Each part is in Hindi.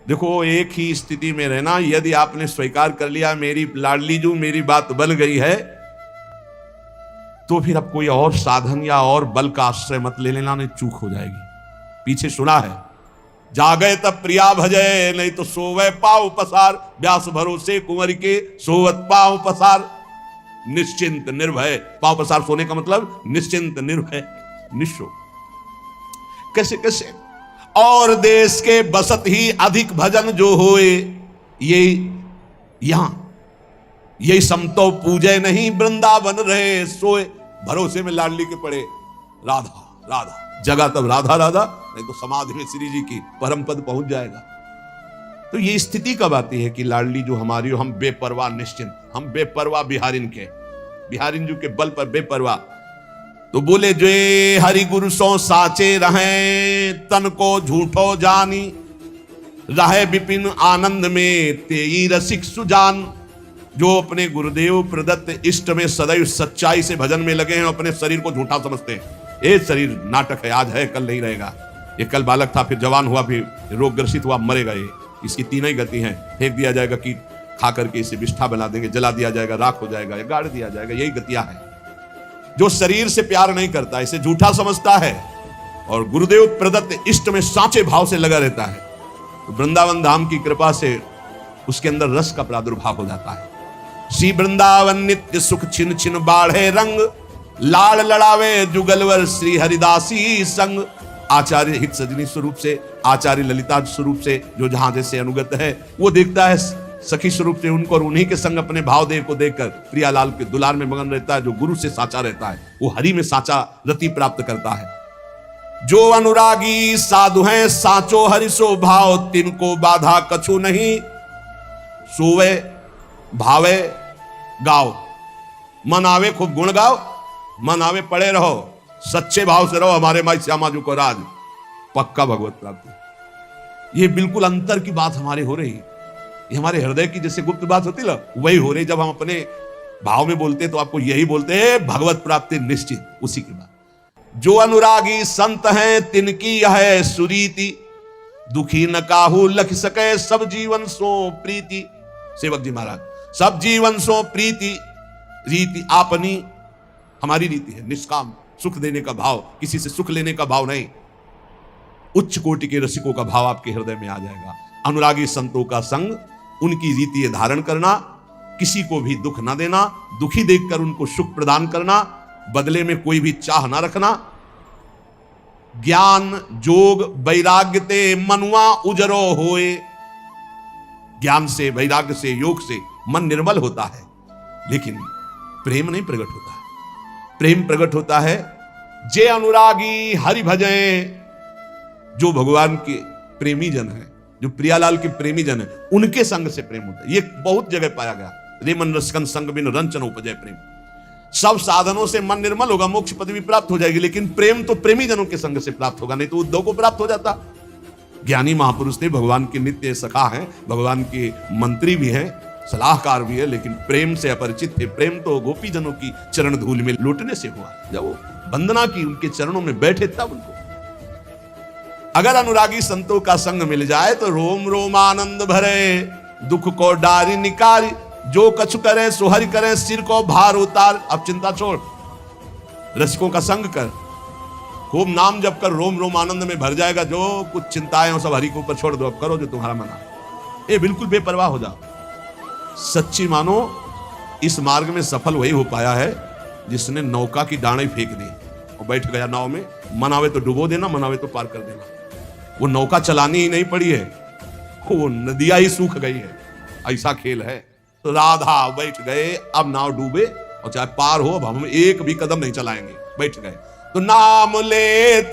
देखो, एक ही स्थिति में रहना, यदि आपने स्वीकार कर लिया मेरी लाडली जू मेरी बात बन गई है, तो फिर अब कोई और साधन या और बल का आश्रय मत ले लेना, नहीं चूक हो जाएगी। पीछे सुना है, जागे तब प्रिया भजय, नहीं तो सोवे पाव पसार, व्यास भरोसे कुंवर के सोवत पाव पसार। निश्चिंत निर्भय, पाव पसार सोने का मतलब निश्चिंत निर्भय निशो। कैसे कैसे? और देश के बसत ही अधिक भजन जो होए, ये यहां यही समतो पूजे नहीं, वृंदावन रहे सोए। भरोसे में लाडली के पड़े राधा राधा, जगह तब राधा राधा, नहीं तो समाधि में श्री जी की परम पद पहुंच जाएगा। तो ये स्थिति कब आती है कि लाडली जो हमारी, हम बेपरवाह निश्चिंत, हम बेपरवाह बिहारिन के, बिहारिन जी के बल पर बेपरवाह। तो बोले जो हरि गुरु सो साचे रहे, तन को झूठो जानी, रहे विपिन आनंद में तेई रसिक सुजान। जो अपने गुरुदेव प्रदत्त इष्ट में सदैव सच्चाई से भजन में लगे हैं, अपने शरीर को झूठा समझते हैं। ये शरीर नाटक है, आज है कल नहीं रहेगा। ये कल बालक था, फिर जवान हुआ, फिर रोग ग्रसित हुआ, मरेगा। ये इसकी तीन ही गति हैं, फेंक दिया जाएगा, कि खा करके इसे विष्ठा बना देंगे, जला दिया जाएगा, राख हो जाएगा, या गाड़ दिया जाएगा। यही गतियां हैं। जो शरीर से प्यार नहीं करता, इसे झूठा समझता है, और गुरुदेव प्रदत्त इष्ट में सांचे भाव से लगा रहता है, तो वृंदावन धाम की कृपा से उसके अंदर रस का प्रादुर्भाव हो जाता है। श्री वृंदावन नित्य सुख छिन छिन बाढ़े रंग, लाड़ लड़ावे जुगलवर श्री हरिदासी संग। आचार्य हित सजनी स्वरूप से, आचार्य ललिता स्वरूप से, जो जहां जैसे अनुगत है, वो देखता है सखी स्वरूप से उनको, और उन्हीं के संग अपने भावदेव को देखकर प्रियालाल के दुलार में मगन रहता है। जो गुरु से साचा रहता है, वो हरि में साचा रति प्राप्त करता है। जो अनुरागी साधु हैं, साचो हरि सो भाव, तिनको बाधा कछु नहीं, सोवे भावे गाओ। मन आवे खूब गुण गाओ, मन आवे पड़े रहो, सच्चे भाव से रहो, हमारे माई श्यामा जी को राज, पक्का भगवत प्राप्ति। ये बिल्कुल अंतर की बात हमारे हो रही है। ये हमारे हृदय की जैसे गुप्त बात होती ना, वही हो रही। जब हम अपने भाव में बोलते तो आपको यही बोलते हैं, भगवत प्राप्ति निश्चित, उसी की बात। जो अनुरागी संत हैं, तिनकी यह सुरीति, दुखी न काहू लख सके, सब जीवन सो प्रीति। सेवक जी महाराज, सब जीवन सो प्रीति, रीति आपनी हमारी रीति है, निष्काम सुख देने का भाव, किसी से सुख लेने का भाव नहीं। उच्च कोटि के रसिकों का भाव आपके हृदय में आ जाएगा। अनुरागी संतों का संग, उनकी रीति धारण करना, किसी को भी दुख ना देना, दुखी देखकर उनको सुख प्रदान करना, बदले में कोई भी चाह ना रखना। ज्ञान जोग वैराग्य ते मनुआ उजरो होए। ज्ञान से, वैराग्य से, योग से मन निर्मल होता है, लेकिन प्रेम नहीं प्रकट होता है। प्रेम प्रकट होता है जे अनुरागी हरि भजें। जो भगवान के प्रेमी जन हैं, जो प्रियालाल के प्रेमी जन हैं, उनके संग से प्रेम होता है। ये बहुत जगह पाया गया। रेमन रसकन संग बिन रंचन उपजय प्रेम। सब साधनों से मन निर्मल होगा, मोक्ष पदवी प्राप्त हो जाएगी, लेकिन प्रेम तो प्रेमी जनों के संग से प्राप्त होगा, नहीं तो उद्धव को प्राप्त हो जाता। ज्ञानी महापुरुष थे, भगवान के नित्य सखा हैं, भगवान के मंत्री भी हैं, सलाहकार भी है, लेकिन प्रेम से अपरिचित थे। प्रेम तो गोपी जनों की चरण धूल में लौटने से हुआ, जब वो वंदना की, उनके चरणों में बैठे तब उनको। अगर अनुरागी संतों का संग मिल जाए तो रोम रोम आनंद भरे, दुख को डारी निकारी। जो कछु करे सो हरि करे, सिर को भार उतार। अब चिंता छोड़, रसिकों का संग कर, खूब नाम जप कर, रोम रोम आनंद में भर जाएगा। जो कुछ चिंताएं हो सब हरि के ऊपर छोड़ दो, अब करो जो तुम्हारा मन है। ये बिल्कुल बेपरवाह हो जाओ। सच्ची मानो, इस मार्ग में सफल वही हो पाया है जिसने नौका की डांडी फेंक दी और बैठ गया नाव में। मन आवे तो डुबो देना, मन आवे तो पार कर देना। वो नौका चलानी ही नहीं पड़ी है, वो नदियां ही सूख गई है। ऐसा खेल है। तो राधा बैठ गए, अब नाव डूबे और चाहे पार हो, अब हम एक भी कदम नहीं चलाएंगे, बैठ गए। तो नाम लेत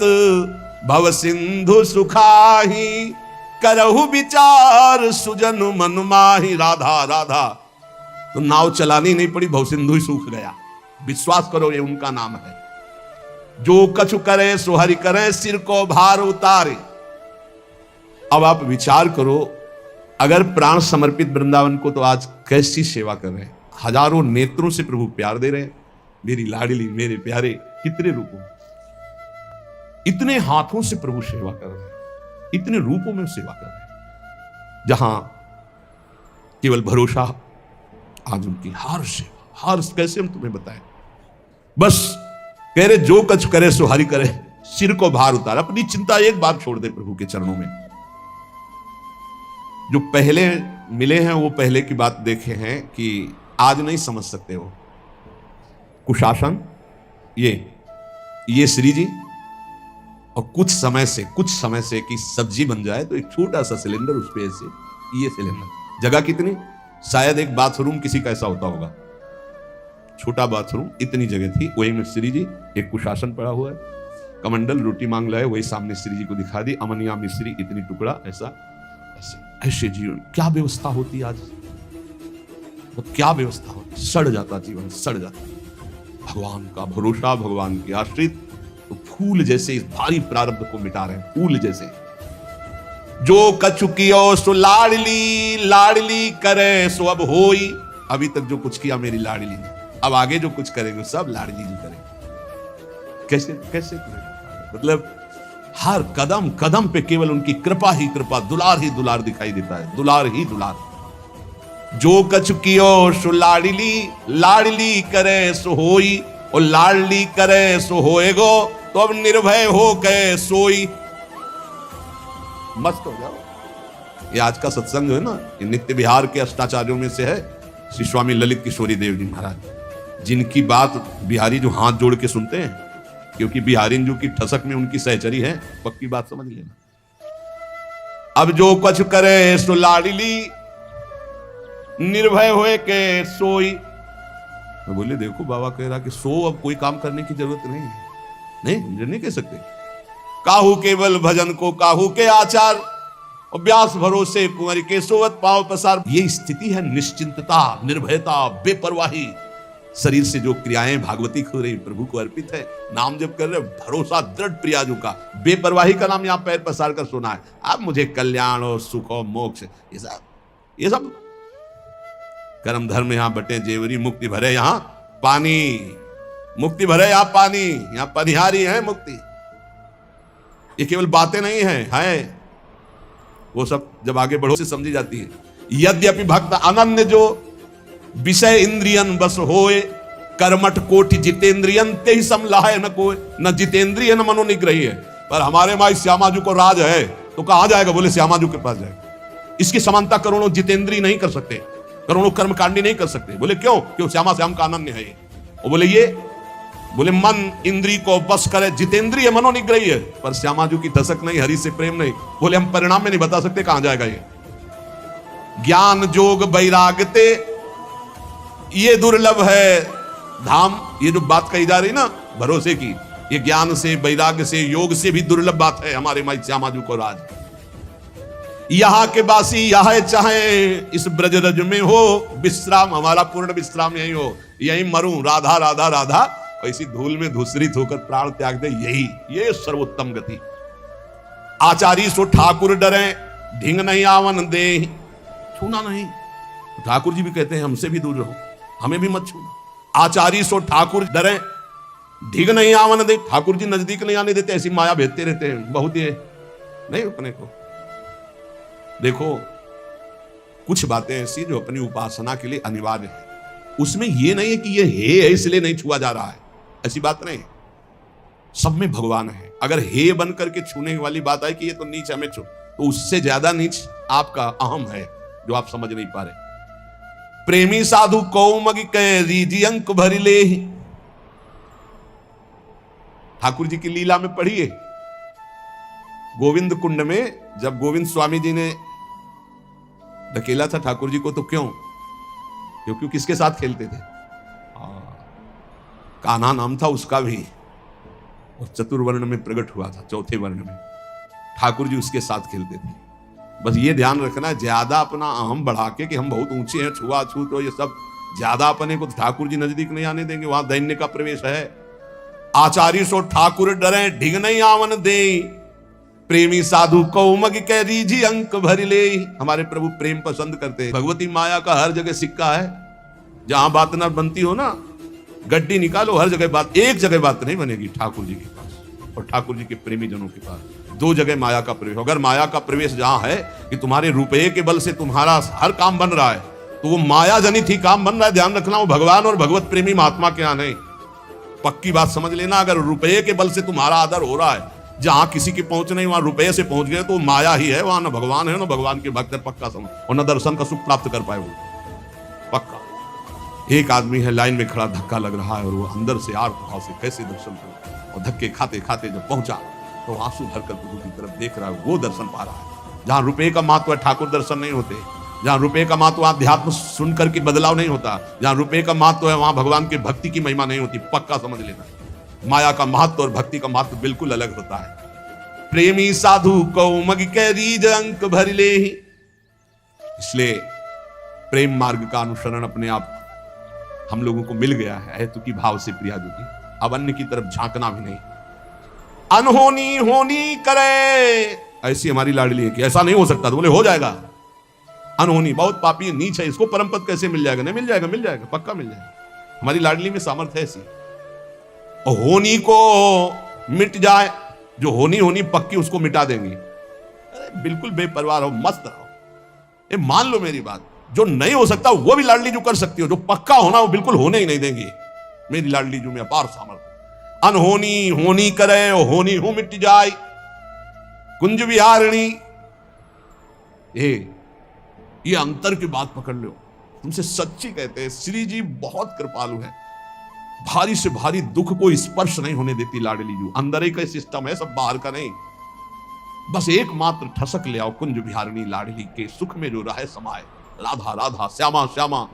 भव सिंधु सुखाही, करहु विचार सुजन मन माही। राधा राधा, तो नाव चलानी नहीं पड़ी, भव सिंधु ही सूख गया। विश्वास करो, ये उनका नाम है। जो कछु करे सो हरि करे, सिर को भार उतारे। अब आप विचार करो, अगर प्राण समर्पित वृंदावन को, तो आज कैसी सेवा कर रहे हैं। हजारों नेत्रों से प्रभु प्यार दे रहे हैं। मेरी लाडली, मेरे प्यारे, कितने रूपों, इतने हाथों से प्रभु सेवा कर रहे हैं, इतने रूपों में सेवा कर रहे हैं। जहां केवल भरोसा, आज उनकी हार कैसे हम तुम्हें बताएं। बस कह रहे जो कछ करे सो हरि करे, सिर को भार उतार, अपनी चिंता एक बार छोड़ दे प्रभु के चरणों में। जो पहले मिले हैं वो पहले की बात देखे हैं कि आज नहीं समझ सकते हो। कुशासन, ये श्री जी, और कुछ समय से कि सब्जी बन जाए तो एक छोटा सा सिलेंडर, उस पे ऐसे ये सिलेंडर, जगह कितनी, शायद एक बाथरूम किसी का ऐसा होता होगा, छोटा बाथरूम, इतनी जगह थी, वही में श्री जी, एक कुशासन पड़ा हुआ है, कमंडल, रोटी मांग लाए, वही सामने श्री जी को दिखा दी, अमनिया मिश्री, इतनी टुकड़ा, ऐसा ऐसे जीवन। क्या व्यवस्था होती आज, तो क्या व्यवस्था होती, सड़ जाता जीवन, सड़ जाता। भगवान का भरोसा, भगवान के आश्रित तो फूल जैसे इस भारी प्रारब्ध को मिटा रहे हैं, फूल जैसे। जो कछु कियो सो लाडली, लाडली करे सो अब होई। अभी तक जो कुछ किया मेरी लाडली ने, अब आगे जो कुछ करेंगे सब लाडली जी करेंगे। कैसे कैसे मतलब हर कदम कदम पे केवल उनकी कृपा ही कृपा, दुलार ही दुलार दिखाई देता है, दुलार ही दुलार। जो कछु कियो सो लाडली, लाडली करे सो होई, और लाडली करे सो होएगो, तो अब निर्भय हो गए सोई। मस्त हो जाओ। ये आज का सत्संग है ना, ये नित्य बिहार के अष्टाचार्यों में से है श्री स्वामी ललित किशोरी देव जी महाराज, जिनकी बात बिहारी जो हाथ जोड़ के सुनते हैं, क्योंकि बिहारी जो की ठसक में उनकी सहचरी है, पक्की बात समझ लेना। अब जो कुछ करे सो लाडली, निर्भय होए के सोई। मैं बोले देखो बाबा कह रहा कि सो अब कोई काम करने की जरूरत नहीं है, नहीं कह सकते। काहू केवल भजन को काहू के आचार, और व्यास भरोसे कुंवर के सोवत पांव पसार। ये स्थिति है निश्चिंतता, निर्भयता, बेपरवाही। शरीर से जो क्रियाएं भागवती हो रही प्रभु को अर्पित है, नाम जप कर रहे, भरोसा दृढ़ प्रियाजू का, बेपरवाही का नाम यहाँ पैर पसार कर सुना है। अब मुझे कल्याण और सुख और मोक्ष, ये सब कर्म धर्म यहाँ बटे जेवरी, मुक्ति भरे यहाँ पानी, मुक्ति भरे यहाँ पानी, यहाँ पनिहारी है मुक्ति। ये केवल बातें नहीं है, वो सब जब आगे बढ़ो से समझी जाती है। यद्यपि भक्त अनन्य जो विषय इंद्रियन बस होए, कर्मठ कोटि जितेंद्रियन ते ही समलाहे न कोय। न जितेंद्रिय न मनोनिग्रही है, पर हमारे माई श्यामाजू को राज है, तो कहां जाएगा, बोले श्यामाजू के पास जाएगा। इसकी समानता करोड़ों जितेंद्रिय नहीं कर सकते, करोड़ों कर्मकांडी नहीं कर सकते। बोले क्यों, क्यों श्यामा श्याम का अनन्य है ये। और बोले ये, बोले मन इंद्री को बस करे, जितेंद्रिय मनोनिग्रही है, पर श्यामाजू की ठसक नहीं, हरि से प्रेम नहीं। बोले हम परिणाम में नहीं बता सकते कहां जाएगा ये। ज्ञान जोग वैरागते ये दुर्लभ है धाम। ये जो बात कही जा रही ना भरोसे की, ये ज्ञान से, वैराग्य से, योग से भी दुर्लभ बात है हमारे माई श्यामाजू को राज। यहाँ के बासी यहाँ चाहे इस ब्रजरज में हो विश्राम, हमारा पूर्ण विश्राम यही हो, यही मरूं राधा राधा राधा, और इसी धूल में धूसरित होकर प्राण त्याग दे, यही ये सर्वोत्तम गति। आचारी सो ठाकुर डरे, ढिंग नहीं आवन दे, छूना नहीं। ठाकुर जी भी कहते हैं हमसे भी दूर रहो, हमें भी मत छूना। आचारी सो ठाकुर डरे, ढिग नहीं आवन दे, ठाकुर जी नजदीक नहीं आने देते, ऐसी माया भेजते रहते हैं बहुत, ये नहीं अपने को। देखो कुछ बातें ऐसी जो अपनी उपासना के लिए अनिवार्य है, उसमें ये नहीं है कि ये है इसलिए नहीं छुआ जा रहा है, ऐसी बात नहीं। सब में भगवान है। अगर हे बन करके छूने वाली बात है कि ये तो नीच हमें छू, तो उससे ज्यादा नीच आपका अहम है जो आप समझ नहीं पा रहे। प्रेमी साधु कौमग कह रीजी अंक भरी ले, ठाकुर जी की लीला में पढ़िए। गोविंद कुंड में जब गोविंद स्वामी जी ने धकेला था ठाकुर जी को, तो क्यों, क्योंकि किसके साथ खेलते थे, कान्हा नाम था उसका भी, और चतुर्वर्ण में प्रकट हुआ था, चौथे वर्ण में ठाकुर जी उसके साथ खेलते थे। बस ये ध्यान रखना, ज्यादा अपना अहम बढ़ा के कि हम बहुत ऊंचे हैं, छुआ छूत हो, ये सब ज्यादा अपने को ठाकुर जी नजदीक नहीं आने देंगे, वहां दैन्य का प्रवेश है। आचार्य सो ठाकुर डरे, ढिग नहीं आवन दे, प्रेमी साधु कौमग कह रीझी अंक भर ले। हमारे प्रभु प्रेम पसंद करते हैं। भगवती माया का हर जगह सिक्का है, जहां बात ना बनती हो ना, गड्डी निकालो, हर जगह बात, एक जगह बात नहीं बनेगी ठाकुर जी के पास और ठाकुर जी के प्रेमी जनों के पास। दो जगह माया का प्रवेश। अगर माया का प्रवेश जहां है कि तुम्हारे रुपये के बल से तुम्हारा हर काम बन रहा है, तो वो माया जनित ही काम बन रहा है। ध्यान रखना, वो भगवान और भगवत प्रेमी महात्मा के यहां नहीं। पक्की बात समझ लेना, अगर रुपये के बल से तुम्हारा आदर हो रहा है, जहां किसी की पहुंच नहीं वहां रुपये से पहुंच गए, तो माया ही है, वहां न भगवान है न भगवान के भक्त है, पक्का समझ। और न दर्शन का सुख प्राप्त कर पाए वो, पक्का। एक आदमी है लाइन में खड़ा, धक्का लग रहा है और वो अंदर से आर्त भाव से कैसे दर्शन करे, और धक्के खाते खाते जब पहुंचा तो आंसू भरकर प्रभु की तरफ देख रहा है, वो दर्शन पा रहा है। जहां रुपये का महत्व है, ठाकुर दर्शन नहीं होते। जहां रुपये का महत्व, अध्यात्म सुन करके बदलाव नहीं होता। जहां रुपये का महत्व है, वहां भगवान की भक्ति की महिमा नहीं होती, पक्का समझ लेना। माया का महत्व और भक्ति का महत्व बिल्कुल अलग होता है। प्रेमी साधु को मग के रीज अंक भर ले। इसलिए प्रेम मार्ग का अनुसरण अपने आप हम लोगों को मिल गया है, हेतु भाव से प्रिया जोगी। अब अन्य की तरफ झांकना भी नहीं। अनहोनी होनी करे, ऐसी हमारी लाडली है कि ऐसा नहीं हो सकता, तो बोले हो जाएगा। अनहोनी बहुत पापी नीच है, इसको परम पद कैसे मिल जाएगा? नहीं मिल जाएगा, मिल जाएगा, पक्का मिल जाएगा। हमारी लाडली में सामर्थ्य है ऐसी। और होनी को मिट जाए, जो होनी होनी पक्की, उसको मिटा देंगी। अरे बिल्कुल बेपरवाह रहो, मस्त रहो। ये मान लो मेरी बात, जो नहीं हो सकता वो भी लाडली जो कर सकती हो, जो पक्का होना वो बिल्कुल होने ही नहीं देंगी। मेरी लाडली जो में अपार सामर्थ्य। अनहोनी होनी करे, होनी हो मिट जाए। कुंज विहारिणी, ये अंतर की बात पकड़ लो। तुमसे सच्ची कहते हैं, श्री जी बहुत कृपालु है। भारी से भारी दुख को स्पर्श नहीं होने देती लाडली जू। अंदर ही का सिस्टम है, सब बाहर का नहीं। बस एकमात्र ठसक ले आओ, कुंज विहारिणी लाडली के सुख में जो रहे समाये। राधा राधा श्यामा श्यामा,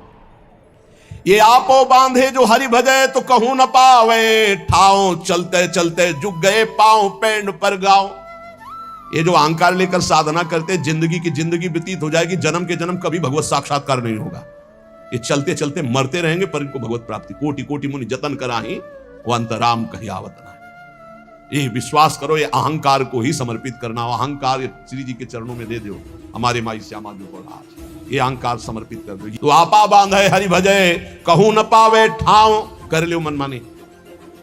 ये आपो बांधे जो हरि भजे, तो कहूं न पावे ठाओ। चलते चलते जुग गए पांव, पेंड पर गाओ। ये जो अहंकार लेकर साधना करते, जिंदगी की जिंदगी व्यतीत हो जाएगी, जन्म के जन्म कभी भगवत साक्षात्कार नहीं होगा। ये चलते चलते मरते रहेंगे, पर इनको भगवत प्राप्ति कोटि कोटि मुनि जतन कराही, वो अंतराम कही आवत ना। ये विश्वास करो, ये अहंकार को ही समर्पित करना। अहंकार श्री जी के चरणों में दे दो, हमारे माई श्यामा जी को राज। ये अहंकार समर्पित कर दो। तो आपा बांधे हरि भजे, कहूं न पावे ठाव। कर लो मनमानी,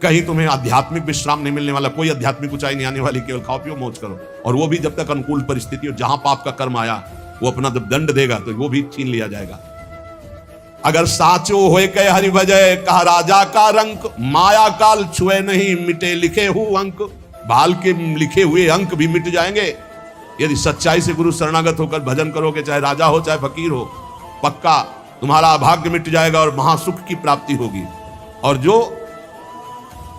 कहीं तुम्हें आध्यात्मिक विश्राम नहीं मिलने वाला, कोई आध्यात्मिक ऊंचाई नहीं आने वाली। केवल खाओ पियो मौज करो, और वो भी जब तक अनुकूल परिस्थिति हो। जहां पाप का कर्म आया, वो अपना जब दंड देगा तो वो भी छीन लिया जाएगा। अगर साचो होए कह हरि भजय, कहा राजा का रंक। माया काल छुए नहीं, मिटे लिखे हुए अंक। बाल के लिखे हुए अंक भी मिट जाएंगे यदि सच्चाई से गुरु शरणागत होकर भजन करोगे। चाहे राजा हो चाहे फकीर हो, पक्का तुम्हारा अभाग्य मिट जाएगा और महासुख की प्राप्ति होगी। और जो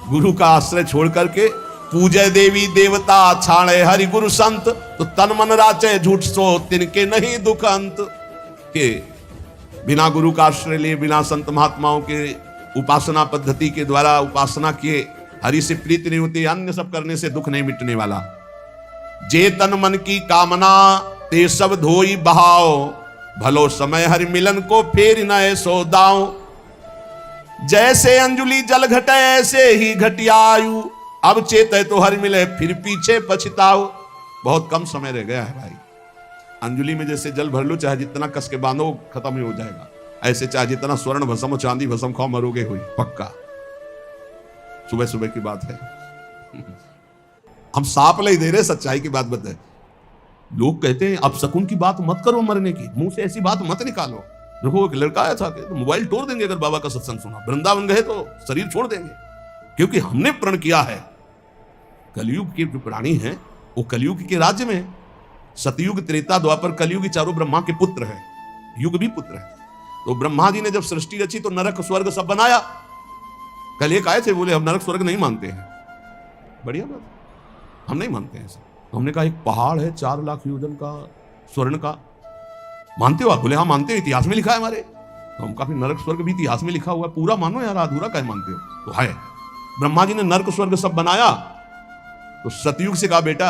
गुरु का आश्रय छोड़ करके पूजे देवी देवता, छाणे हरि गुरु संत, तो तन मन राचे झूठ सो, तिनके नहीं दुख अंत। के बिना गुरु का आश्रय लिए, बिना संत महात्माओं के उपासना पद्धति के द्वारा उपासना किए हरि से प्रीति नहीं होती। अन्य सब करने से दुख नहीं मिटने वाला। जे तन मन की कामना, ते सब धोई बहाओ। भलो समय हरि मिलन को फेर न सो दाओ। जैसे अंजुली जल घटे, ऐसे ही घटियायु। अब चेते तो हरि मिले, फिर पीछे पछताओ। बहुत कम समय रह गया है भाई। अंजुली में जैसे जल भर लो, चाहे जितना कस के बांधो खत्म ही हो जाएगा। ऐसे चाहे जितना स्वर्ण भस्म चांदी भस्म खाओ, मरोगे हुई पक्का। सुबह सुबह की बात है। हम सांप ले दे रहे, सच्चाई की बात बताए। लोग कहते हैं अब शकुन की बात मत करो, मरने की मुंह से ऐसी बात मत निकालो। देखो एक लड़का आया था कि तो मोबाइल तोड़ देंगे अगर बाबा का सत्संग सुना। वृंदावन गए तो शरीर छोड़ देंगे, क्योंकि हमने प्रण किया है। कलयुग के जो प्राणी हैं वो कलयुग के राज्य में, सतयुग त्रेता द्वापर कलयुग चारों ब्रह्मा के पुत्र हैं, युग भी पुत्र है। तो ब्रह्मा जी ने जब सृष्टि रची तो नरक स्वर्ग सब बनाया। कल एक आए थे, बोले हम नरक स्वर्ग नहीं मानते हैं। बढ़िया बात, हम नहीं मानते हैं ऐसा। तो हमने कहा एक पहाड़ है 4 लाख योजन का स्वर्ण का, मानते हो आप? बोले हाँ मानते हो, इतिहास में लिखा है हमारे। तो हम काफी नरक स्वर्ग भी इतिहास में लिखा हुआ है, पूरा मानो यार, अधूरा कहे मानते हो? तो है, ब्रह्मा जी ने नरक स्वर्ग सब बनाया। तो सतयुग से कहा बेटा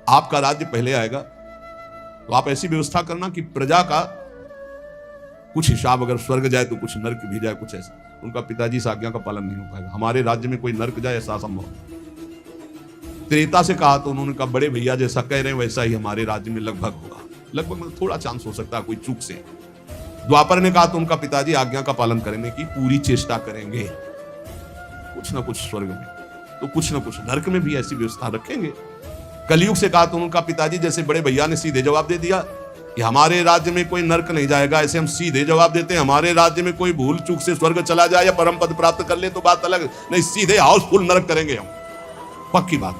आपका राज्य पहले आएगा, तो आप ऐसी व्यवस्था करना कि प्रजा का कुछ हिसाब, अगर स्वर्ग जाए तो कुछ नरक भी जाए, कुछ ऐसा। उनका पिताजी इस आज्ञा का पालन नहीं हो पाएगा, हमारे राज्य में कोई नरक जाए ऐसा असंभव। त्रेता से कहा तो उन्होंने कहा बड़े भैया जैसा कह रहे हैं वैसा ही हमारे राज्य में लगभग होगा, लगभग मतलब थोड़ा चांस हो सकता है कोई चूक से। द्वापर ने कहा तो उनका पिताजी आज्ञा का पालन करने की पूरी चेष्टा करेंगे, कुछ ना कुछ स्वर्ग में तो कुछ ना कुछ नरक में भी ऐसी व्यवस्था रखेंगे। कलयुग से कहा तो उनका पिताजी जैसे बड़े भैया ने सीधे जवाब दे दिया कि हमारे राज्य में कोई नरक नहीं जाएगा, ऐसे हम सीधे जवाब देते हैं। हमारे राज्य में कोई भूल चूक से स्वर्ग चला जाए या परम पद प्राप्त कर ले तो बात अलग, नहीं सीधे हाउसफुल नरक करेंगे हम, पक्की बात।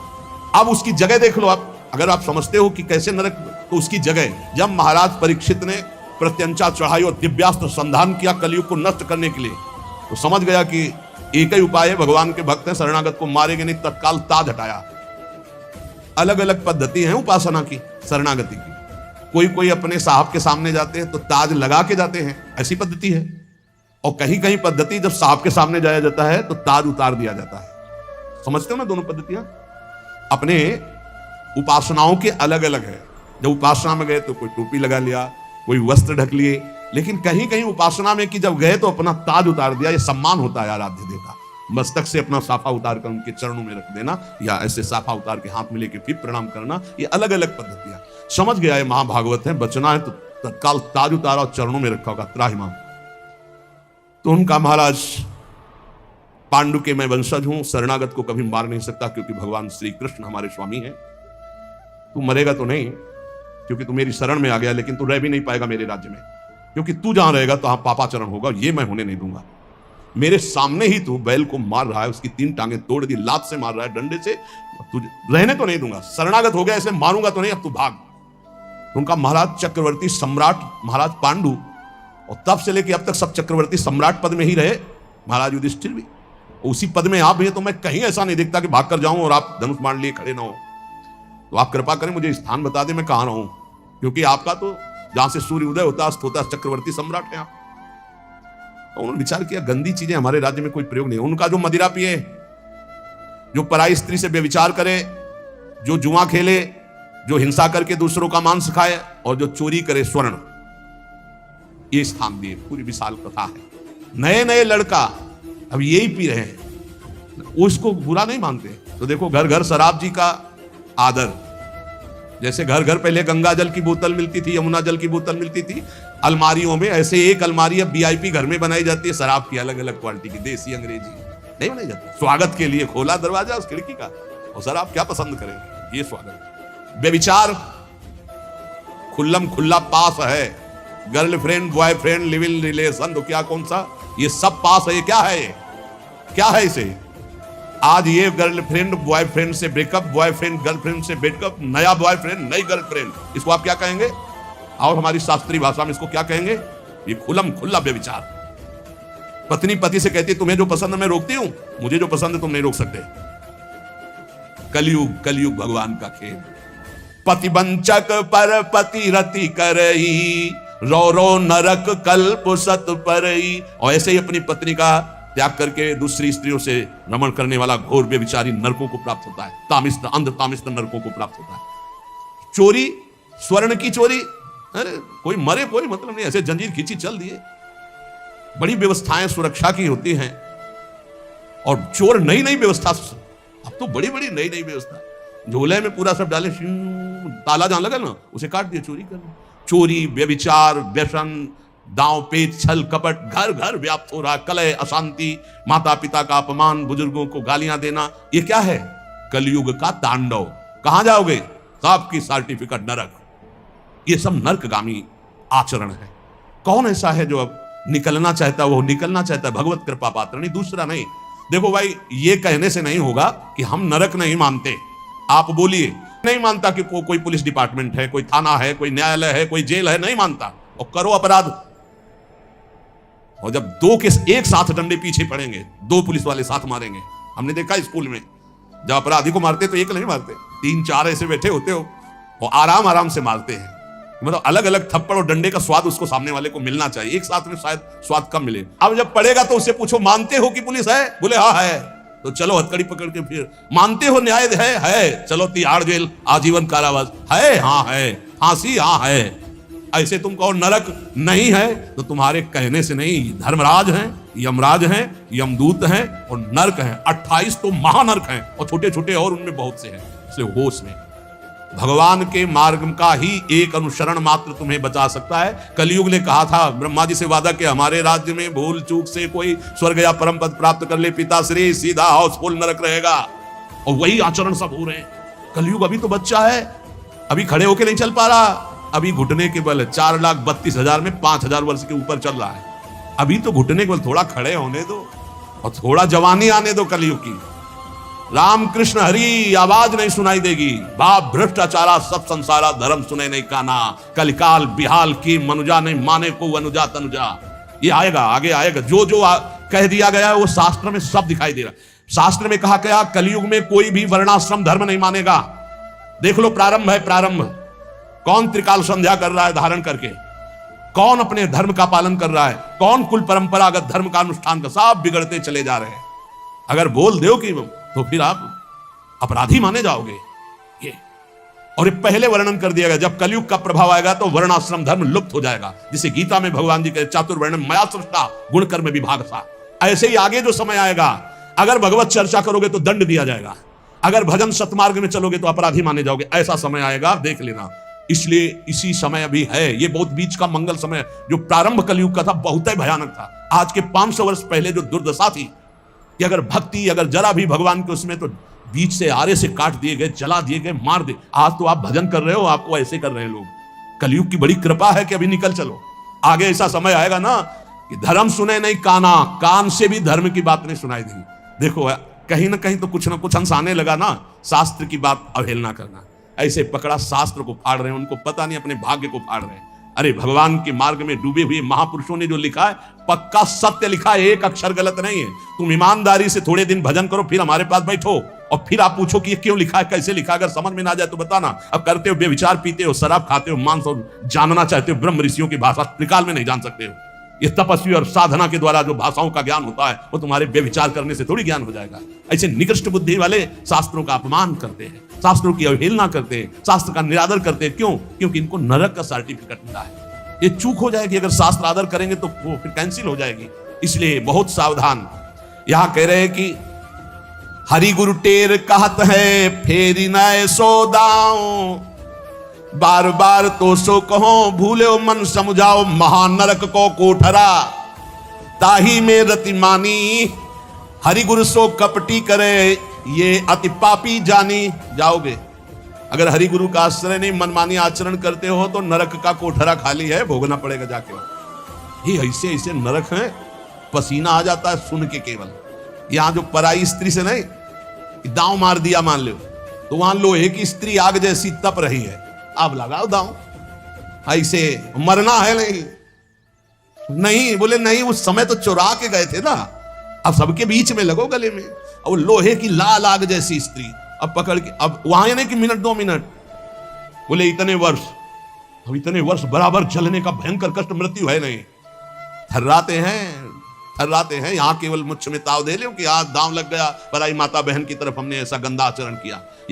अब उसकी जगह देख लो आप, अगर आप समझते हो कि कैसे नरक, तो उसकी जगह जब महाराज परीक्षित ने प्रत्यंचा चढ़ाई और दिव्यास्त्र संधान किया कलयुग को नष्ट करने के लिए, तो समझ गया कि एक ही उपाय है, भगवान के भक्त हैं, शरणागत को मारेंगे नहीं, तत्काल ताज हटाया। अलग अलग पद्धति है उपासना की, शरणागति की। कोई कोई अपने साहब के सामने जाते हैं तो ताज लगा के जाते हैं, ऐसी पद्धति है। और कहीं कहीं पद्धति जब साहब के सामने जाया जाता है तो ताज उतार दिया जाता है। समझते हो ना दोनों पद्धतियां? अपने उपासनाओं के अलग अलग है। जब उपासना में गए तो कोई टोपी लगा लिया, कोई वस्त्र ढक लिए, लेकिन कहीं कहीं उपासना में कि जब गए तो अपना ताज उतार दिया। ये सम्मान होता है आराध्य देव का। मस्तक से अपना साफा उतार कर उनके चरणों में रख देना, या ऐसे साफा उतार के हाथ में लेके फिर प्रणाम करना, ये अलग अलग पद्धतियां। समझ गया ये महाभागवत है, बचना है तो तत्काल ताज उतारा और चरणों में रखा होगा त्राहिमाम। तो उनका महाराज पांडु के मैं वंशज हूं, शरणागत को कभी मार नहीं सकता क्योंकि भगवान श्री कृष्ण हमारे स्वामी हैं। तू मरेगा तो नहीं क्योंकि तू मेरी शरण में आ गया, लेकिन तू रह भी नहीं पाएगा मेरे राज्य में, क्योंकि तू जहां रहेगा तो पापाचरण होगा, ये मैं होने नहीं दूंगा। मेरे सामने ही तू बैल को मार रहा है, उसकी 3 टांगे तोड़ दी, लात से मार रहा है, डंडे से, तुझे रहने तो नहीं दूंगा। शरणागत हो गया, ऐसे मारूंगा तो नहीं, अब तू भाग। उनका महाराज चक्रवर्ती सम्राट महाराज पांडु, और तब से लेकर अब तक सब चक्रवर्ती सम्राट पद में ही रहे। महाराज युधिष्ठिर भी उसी पद में आप भी है, तो मैं कहीं ऐसा नहीं देखता कि भाग कर जाऊं और आप धनुष मान लिए खड़े ना हो। तो आप कृपा करें मुझे स्थान बता दें मैं कहां रहूं, क्योंकि आपका तो जहां से सूर्य उदय होता अस्त होता चक्रवर्ती सम्राट है आप। तो उन्होंने विचार किया गंदी चीजें हमारे राज्य में कोई प्रयोग नहीं। उनका जो मदिरा पिए, जो पराई स्त्री से व्यभिचार करे, जो जुआ खेले, जो हिंसा करके दूसरों का मांस खाए, और जो चोरी करे स्वर्ण, ये स्थान दिए। पूरी विशाल कथा है। नए नए लड़का अब यही पी रहे हैं, उसको बुरा नहीं मानते। तो देखो घर घर शराब जी का आदर, जैसे घर घर पहले गंगा जल की बोतल मिलती थी, यमुना जल की बोतल मिलती थी अलमारियों में, ऐसे एक अलमारी अब वीआईपी घर में बनाई जाती है शराब की, अलग अलग क्वालिटी की, देसी अंग्रेजी नहीं बनाई जाती। स्वागत के लिए खोला दरवाजा उस खिड़की का, और सर आप क्या पसंद करेंगे, ये स्वागत। व्यभिचार खुल्लम खुल्ला पास है, girlfriend boyfriend live in relation, तो क्या कौन सा, ये सब पास है। ये क्या है, ये क्या है इसे? आज ये गर्लफ्रेंड बॉयफ्रेंड से ब्रेकअप, बॉयफ्रेंड गर्लफ्रेंड से ब्रेकअप, नया बॉयफ्रेंड नई गर्लफ्रेंड, इसको आप क्या कहेंगे? और हमारी शास्त्रीय भाषा में इसको क्या कहेंगे? ये खुल्लम खुल्ला व्यभिचार। पत्नी पति से कहती तुम्हें जो पसंद है मैं रोकती हूं, मुझे जो पसंद है तुम नहीं रोक सकते। कलयुग, कलयुग भगवान का खेल। पति वंचक पर पति रति करई, रो रो नरक कल्प सत परई। और ऐसे ही अपनी पत्नी का त्याग करके दूसरी स्त्रियों से रमण करने वाला घोर व्यभिचारी नरकों को प्राप्त होता है, तामिष्ट अंध तामिष्ट नरकों को प्राप्त होता है। चोरी, स्वर्ण की चोरी, अरे कोई मरे कोई मतलब नहीं, ऐसे जंजीर खींची चल दिए। बड़ी व्यवस्थाएं सुरक्षा की होती हैं, और चोर नई नई व्यवस्था, अब तो बड़ी बड़ी नई नई व्यवस्था, झोले में पूरा सब डाले, ताला जहां लगा ना उसे काट दिया, चोरी कर। चोरी, व्यभिचार, व्यसन, दांव पेच, छल कपट घर घर व्याप्त हो रहा। कलह, अशांति, माता पिता का अपमान, बुजुर्गों को गालियां देना, ये क्या है? कलयुग का तांडव। कहां जाओगे? साहब की सर्टिफिकेट नरक। ये सब नरकगामी आचरण है। कौन ऐसा है जो अब निकलना चाहता है? वो निकलना चाहता है भगवत कृपा पात्र, नहीं दूसरा नहीं। देखो भाई, ये कहने से नहीं होगा कि हम नरक नहीं मानते। आप बोलिए नहीं मानता कि कोई पुलिस डिपार्टमेंट है, कोई थाना है, कोई न्यायालय है, कोई जेल है, नहीं मानता, और करो अपराध। और जब दो के एक साथ डंडे पीछे पड़ेंगे, 2 पुलिस वाले साथ मारेंगे, हमने देखा स्कूल में जब अपराधी को मारते तो एक नहीं मारते, 3-4 ऐसे बैठे होते हो और आराम आराम से मारते हैं। मतलब अलग अलग थप्पड़ और डंडे का स्वाद उसको सामने वाले को मिलना चाहिए, एक साथ में शायद स्वाद कम मिले। अब जब पड़ेगा तो उससे पूछो मानते हो कि पुलिस है? बोले हाँ है, तो चलो हथकड़ी पकड़ के फिर मानते हो न्याय है, चलो तिहाड़ जेल, आजीवन कारावास है, हाँ है, फांसी हाँ है। ऐसे तुम कहो नरक नहीं है, तो तुम्हारे कहने से नहीं, धर्मराज हैं, यमराज हैं, यमदूत हैं और नरक हैं। 28 तो महानरक हैं और छोटे छोटे और उनमें बहुत से हैं। इसलिए होश में भगवान के मार्ग का ही एक अनुसरण मात्र तुम्हें बचा सकता है। कलयुग ने कहा था ब्रह्मा जी से वादा कि हमारे राज्य में भूल चूक से कोई स्वर्ग या परम पद प्राप्त कर ले पिताश्री, सीधा हाउसफुल नरक रहेगा। और वही आचरण सब हो रहे हैं। कलयुग अभी तो बच्चा है, अभी खड़े होके नहीं चल पा रहा, अभी घुटने के बल 4,32,000 में 5,000 वर्ष के ऊपर चल रहा है। अभी तो घुटने के बल, थोड़ा खड़े होने दो और थोड़ा जवानी आने दो कलयुग की। राम कृष्ण हरि आवाज नहीं सुनाई देगी, बाप भ्रष्टाचारा सब संसारा, धर्म सुने नहीं काना, कलिकाल बिहाल की मनुजा नहीं माने को अनुजा तनुजा। ये आएगा, आगे आएगा। जो जो कह दिया गया है वो शास्त्र में सब दिखाई दे रहा है। शास्त्र में कहा गया कलयुग में कोई भी वर्णाश्रम धर्म नहीं मानेगा। देख लो, प्रारंभ है, प्रारंभ। कौन त्रिकाल संध्या कर रहा है धारण करके, कौन अपने धर्म का पालन कर रहा है, कौन कुल परंपरागत धर्म का अनुष्ठान का, सब बिगड़ते चले जा रहे हैं। अगर बोल दो कि तो फिर आप अपराधी माने जाओगे। ये और ये पहले वर्णन कर दिया गया, जब कलयुग का प्रभाव आएगा तो वर्णाश्रम धर्म लुप्त हो जाएगा। जिसे गीता में भगवान जी कहते चातुर्वर्ण्यम मया सृष्टा गुण कर्म विभाग सा। ऐसे ही आगे जो समय आएगा, अगर भगवत चर्चा करोगे तो दंड दिया जाएगा, अगर भजन सतमार्ग में चलोगे तो अपराधी माने जाओगे। ऐसा समय आएगा, देख लेना। इसलिए इसी समय अभी है, ये बहुत बीच का मंगल समय जो प्रारंभ कलयुग का था, बहुत ही भयानक था। आज के 500 वर्ष पहले जो दुर्दशा थी कि अगर भक्ति अगर जरा भी भगवान के उसमें, तो बीच से आरे से काट दिए गए, जला दिए गए, मार दे। आज तो आप भजन कर रहे हो, आपको ऐसे कर रहे हैं लोग। कलयुग की बड़ी कृपा है कि अभी निकल चलो। आगे ऐसा समय आएगा ना कि धर्म सुने नहीं काना, कान से भी धर्म की बात नहीं सुनाई देगी। देखो कहीं ना कहीं तो कुछ ना कुछ अंश आने लगा ना, शास्त्र की बात अवहेलना करना। ऐसे पकड़ा, शास्त्र को फाड़ रहे हैं, उनको पता नहीं अपने भाग्य को फाड़ रहे हैं। अरे भगवान के मार्ग में डूबे हुए महापुरुषों ने जो लिखा है, पक्का सत्य लिखा है, एक अक्षर गलत नहीं है। तुम ईमानदारी से थोड़े दिन भजन करो, फिर हमारे पास बैठो और फिर आप पूछो कि ये क्यों लिखा है, कैसे लिखा है। अगर समझ में ना जाए तो बताना। अब करते हो बेविचार, पीते हो शराब, खाते हो मांस और जानना चाहते हो ब्रह्म ऋषियों की भाषा, त्रिकाल में नहीं जान सकते हो। ये तपस्वी और साधना के द्वारा जो भाषाओं का ज्ञान होता है, वो तुम्हारे बेविचार करने से थोड़ी ज्ञान हो जाएगा। ऐसे निकृष्ट बुद्धि वाले शास्त्रों का अपमान करते हैं, शास्त्रों की अवहेलना करते हैं, शास्त्र का निरादर करते हैं। क्यों? क्योंकि इनको नरक का सर्टिफिकेट मिला है। ये चूक हो जाएगी, अगर शास्त्र आदर करेंगे तो वो फिर कैंसिल हो जाएगी। इसलिए बहुत सावधान। यहां कह रहे हैं कि हरि गुरु टेर कहत है फेरी नए सोदाओ, बार बार तो सो कहो भूले मन समझाओ, महानरक को कोठरा ताही में रति मानी, हरि गुरु सो कपटी करे ये अति पापी जानी। जाओगे अगर हरि गुरु का आश्रय नहीं, मनमानी आचरण करते हो तो नरक का कोठरा खाली है, भोगना पड़ेगा जाके। ये ऐसे ऐसे नरक हैं, पसीना आ जाता है सुन के। केवल यहां जो पराई स्त्री से नहीं, दांव मार दिया मान लो, तो वहां लोहे की स्त्री आग जैसी तप रही है, आप लगाओ दांव। ऐसे मरना है नहीं, नहीं बोले नहीं, उस समय तो चुरा के गए थे ना, अब सबके बीच में लगो गले में। और लोहे की लाल आग जैसी स्त्री अब पकड़ के, अब वहां नहीं कि मिनट 2 मिनट, बोले इतने वर्ष, अब इतने वर्ष बराबर जलने का भयंकर कष्ट, मृत्यु है नहीं। थर्राते हैं। यहाँ केवल मुझ में ताव दे लो कि आज दांव लग गया, पराई माता बहन की तरफ हमने ऐसा गंदा आचरण किया।